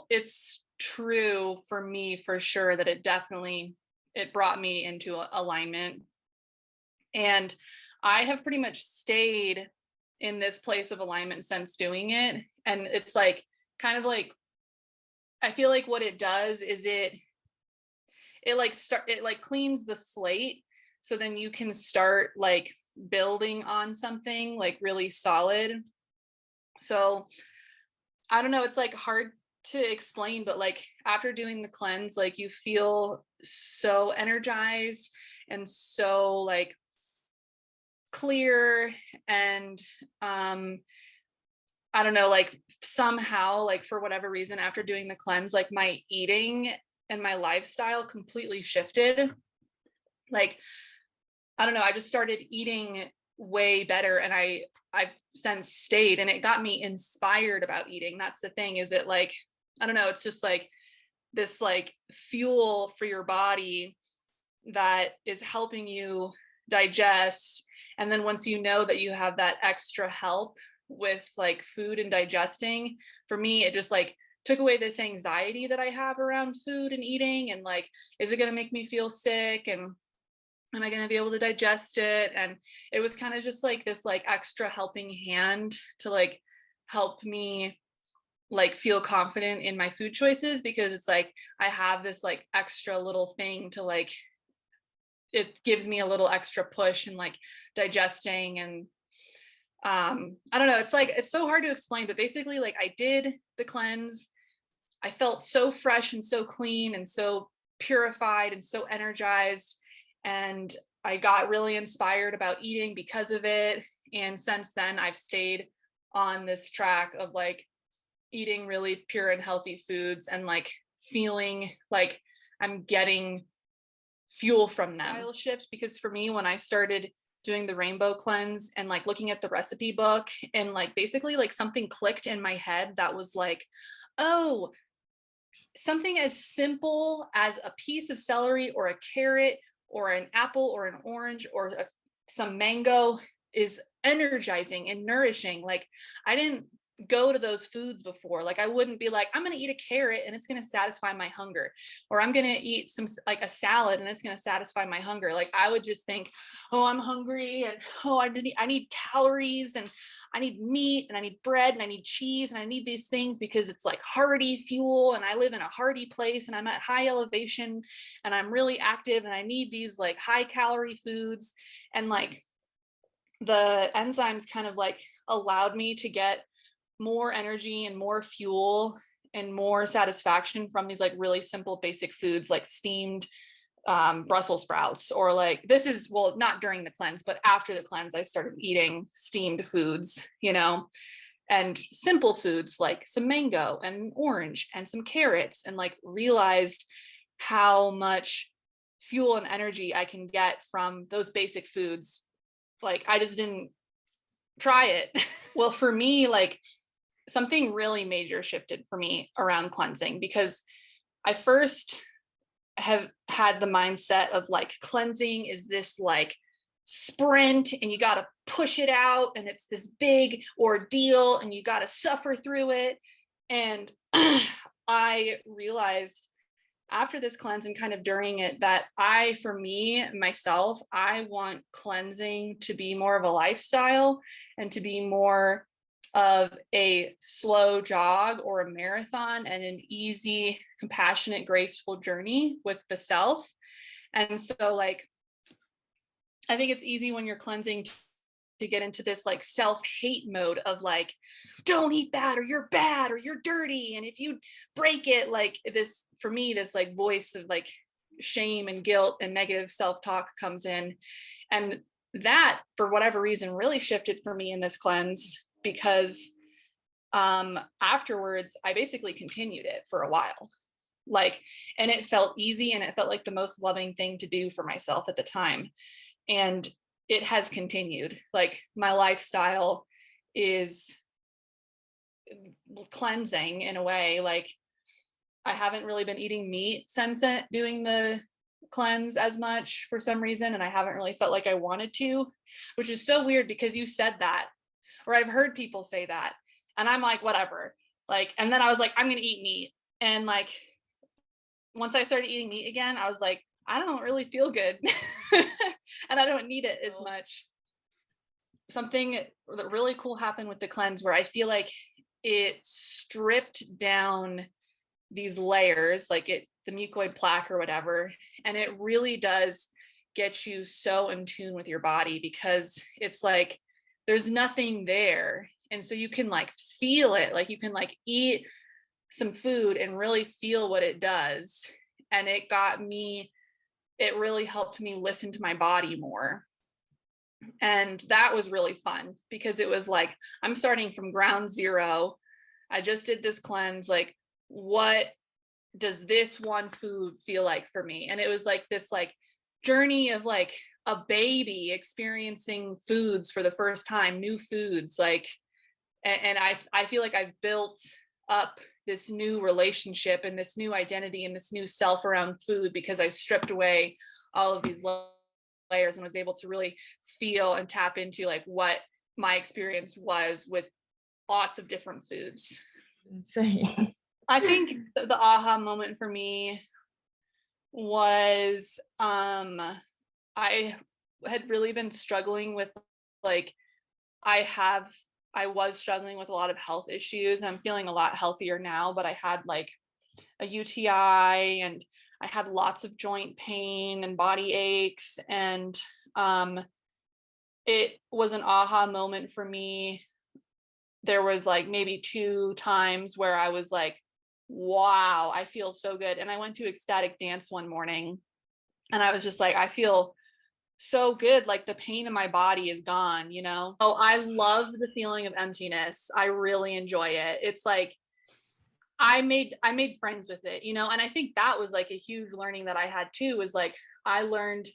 know, it's true for me for sure that it brought me into alignment. And I have pretty much stayed in this place of alignment since doing it. And it's like kind of like I feel like what it does is it like cleans the slate, so then you can start like building on something like really solid. So I don't know, it's like hard to explain, but like after doing the cleanse, like you feel so energized and so like clear. And I don't know, like somehow, like for whatever reason, after doing the cleanse, like my eating and my lifestyle completely shifted. Like, I don't know, I just started eating way better, and I've since stayed, and it got me inspired about eating. That's the thing, is it like, I don't know, it's just like this like fuel for your body that is helping you digest. And then once you know that you have that extra help with like food and digesting, for me, it just like took away this anxiety that I have around food and eating. And like, is it going to make me feel sick? And am I going to be able to digest it? And it was kind of just like this like extra helping hand to like help me like feel confident in my food choices, because it's like I have this like extra little thing to like, it gives me a little extra push in like digesting. And I don't know, it's like it's so hard to explain, but basically like I did the cleanse, I felt so fresh and so clean and so purified and so energized, and I got really inspired about eating because of it. And since then I've stayed on this track of like eating really pure and healthy foods, and like feeling like I'm getting fuel from them. Style shift, because for me, when I started doing the rainbow cleanse and like looking at the recipe book, and like basically like something clicked in my head that was like, oh, something as simple as a piece of celery or a carrot or an apple or an orange or some mango is energizing and nourishing. Like I didn't go to those foods before. Like I wouldn't be like, I'm going to eat a carrot and it's going to satisfy my hunger, or I'm going to eat some like a salad and it's going to satisfy my hunger. Like I would just think, oh, I'm hungry, and oh, I need calories, and I need meat, and I need bread, and I need cheese, and I need these things because it's like hearty fuel, and I live in a hearty place, and I'm at high elevation, and I'm really active, and I need these like high calorie foods. And like the enzymes kind of like allowed me to get more energy and more fuel and more satisfaction from these like really simple basic foods like steamed Brussels sprouts, or like this is, well, not during the cleanse, but after the cleanse, I started eating steamed foods, you know, and simple foods like some mango and orange and some carrots, and like realized how much fuel and energy I can get from those basic foods. Like I just didn't try it. Well, for me, like something really major shifted for me around cleansing, because I first have had the mindset of like cleansing is this like sprint, and you got to push it out, and it's this big ordeal, and you got to suffer through it. And I realized after this cleanse and kind of during it that for me, myself, I want cleansing to be more of a lifestyle and to be more of a slow jog or a marathon, and an easy, compassionate, graceful journey with the self. And so like, I think it's easy when you're cleansing to get into this like self-hate mode of like, don't eat that, or you're bad, or you're dirty, and if you break it, like this, for me, this like voice of like shame and guilt and negative self-talk comes in. And that, for whatever reason, really shifted for me in this cleanse, because afterwards I basically continued it for a while, like, and it felt easy, and it felt like the most loving thing to do for myself at the time. And it has continued. Like my lifestyle is cleansing in a way. Like I haven't really been eating meat since doing the cleanse as much for some reason, and I haven't really felt like I wanted to, which is so weird, because you said that, or I've heard people say that, and I'm like, whatever. Like, and then I was like, I'm gonna eat meat, And like, once I started eating meat again, I was like, I don't really feel good. And I don't need it as much. Something that really cool happened with the cleanse where I feel like it stripped down these layers, like the mucoid plaque or whatever. And it really does get you so in tune with your body, because it's like, there's nothing there. And so you can like feel it, like you can like eat some food and really feel what it does. And it really helped me listen to my body more. And that was really fun, because it was like, I'm starting from ground zero. I just did this cleanse. Like, what does this one food feel like for me? And it was like this like journey of like a baby experiencing foods for the first time, new foods, like, and I feel like I've built up this new relationship and this new identity and this new self around food, because I stripped away all of these layers and was able to really feel and tap into like what my experience was with lots of different foods. Insane. I think the aha moment for me was I had really been struggling with like I was struggling with a lot of health issues. I'm feeling a lot healthier now, but I had like a UTI and I had lots of joint pain and body aches. And it was an aha moment for me. There was like maybe 2 times where I was like, wow, I feel so good. And I went to ecstatic dance one morning and I was just like, I feel so good. Like the pain in my body is gone, you know? Oh, I love the feeling of emptiness. I really enjoy it. It's like, I made friends with it, you know? And I think that was like a huge learning that I had too, was like, I learned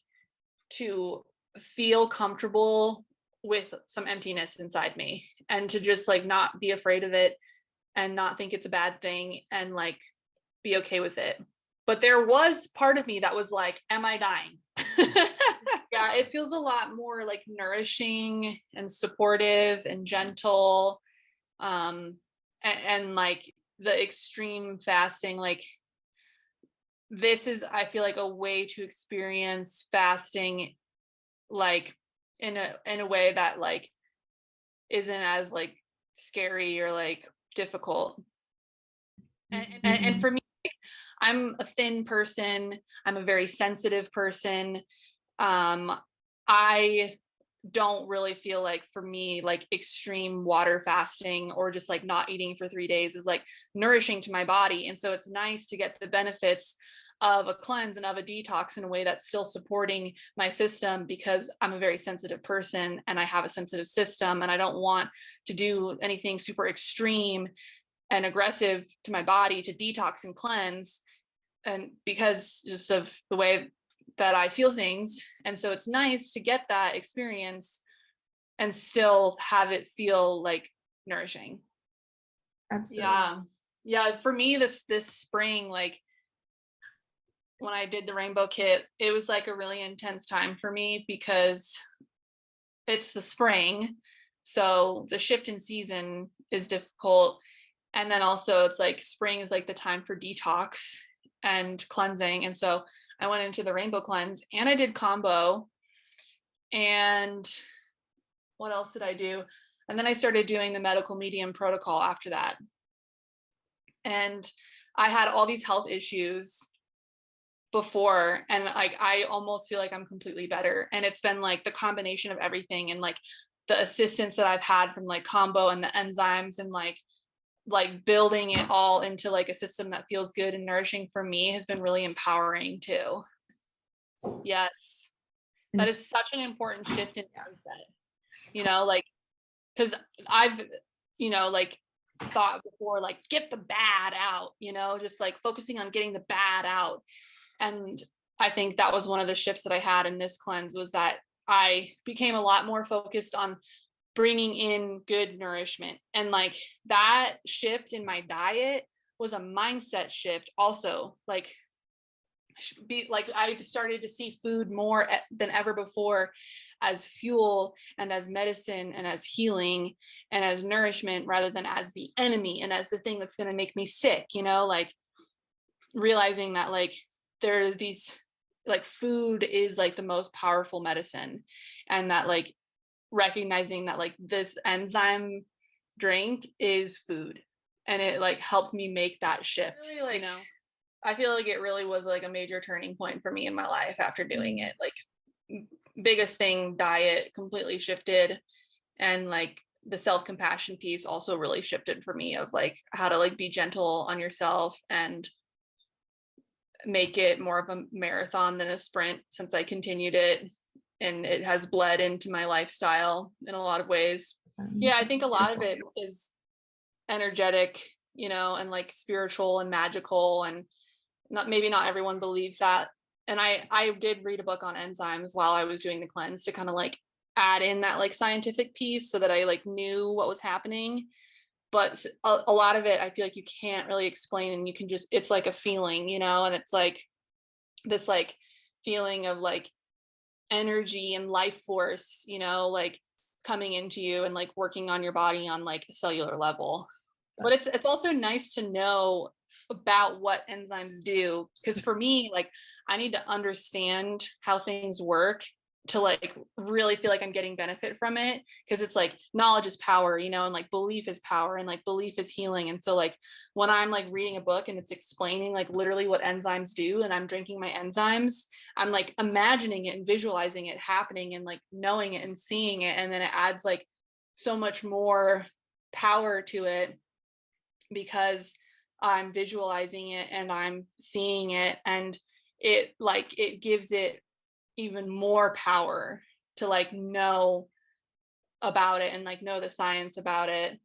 to feel comfortable with some emptiness inside me and to just like not be afraid of it and not think it's a bad thing and like be okay with it. But there was part of me that was like, am I dying? Yeah, it feels a lot more like nourishing and supportive and gentle. And like the extreme fasting, like this is, I feel like, a way to experience fasting like in a way that like isn't as like scary or like difficult. And for me, I'm a thin person. I'm a very sensitive person. I don't really feel like, for me, like extreme water fasting or just like not eating for 3 days is like nourishing to my body. And so it's nice to get the benefits of a cleanse and of a detox in a way that's still supporting my system, because I'm a very sensitive person and I have a sensitive system and I don't want to do anything super extreme and aggressive to my body to detox and cleanse, and because just of the way that I feel things. And so it's nice to get that experience and still have it feel like nourishing. Absolutely. Yeah. For me, this spring, like when I did the rainbow kit, it was like a really intense time for me because it's the spring. So the shift in season is difficult. And then also it's like spring is like the time for detox and cleansing. And so I went into the rainbow cleanse and I did combo. And what else did I do? And then I started doing the medical medium protocol after that. And I had all these health issues before, and like I almost feel like I'm completely better. And it's been like the combination of everything, and like the assistance that I've had from like combo and the enzymes, and like building it all into like a system that feels good and nourishing for me has been really empowering too. Yes. That is such an important shift in mindset, you know, like, because I've, you know, like thought before, like, get the bad out, you know, just like focusing on getting the bad out. And I think that was one of the shifts that I had in this cleanse, was that I became a lot more focused on bringing in good nourishment. And like that shift in my diet was a mindset shift also. Like I started to see food more than ever before as fuel and as medicine and as healing and as nourishment, rather than as the enemy and as the thing that's going to make me sick, you know, like realizing that like there are these, like food is like the most powerful medicine, and that like recognizing that like this enzyme drink is food, and it like helped me make that shift. Really, like, you know, I feel like it really was like a major turning point for me in my life after doing it. Like biggest thing, diet completely shifted, and like the self-compassion piece also really shifted for me, of like how to like be gentle on yourself and make it more of a marathon than a sprint, since I continued it and it has bled into my lifestyle in a lot of ways. Yeah, I think a lot of it is energetic, you know, and like spiritual and magical, and maybe not everyone believes that. And I did read a book on enzymes while I was doing the cleanse to kind of like add in that like scientific piece so that I like knew what was happening. But a lot of it I feel like you can't really explain, and you can just, it's like a feeling, you know, and it's like this like feeling of like energy and life force, you know, like coming into you and like working on your body on like a cellular level. But it's also nice to know about what enzymes do, because for me, like I need to understand how things work to like really feel like I'm getting benefit from it, because it's like knowledge is power, you know, and like belief is power, and like belief is healing. And so like when I'm like reading a book and it's explaining like literally what enzymes do, and I'm drinking my enzymes, I'm like imagining it and visualizing it happening and like knowing it and seeing it, and then it adds like so much more power to it because I'm visualizing it and I'm seeing it, and it like it gives it even more power to like know about it and like know the science about it.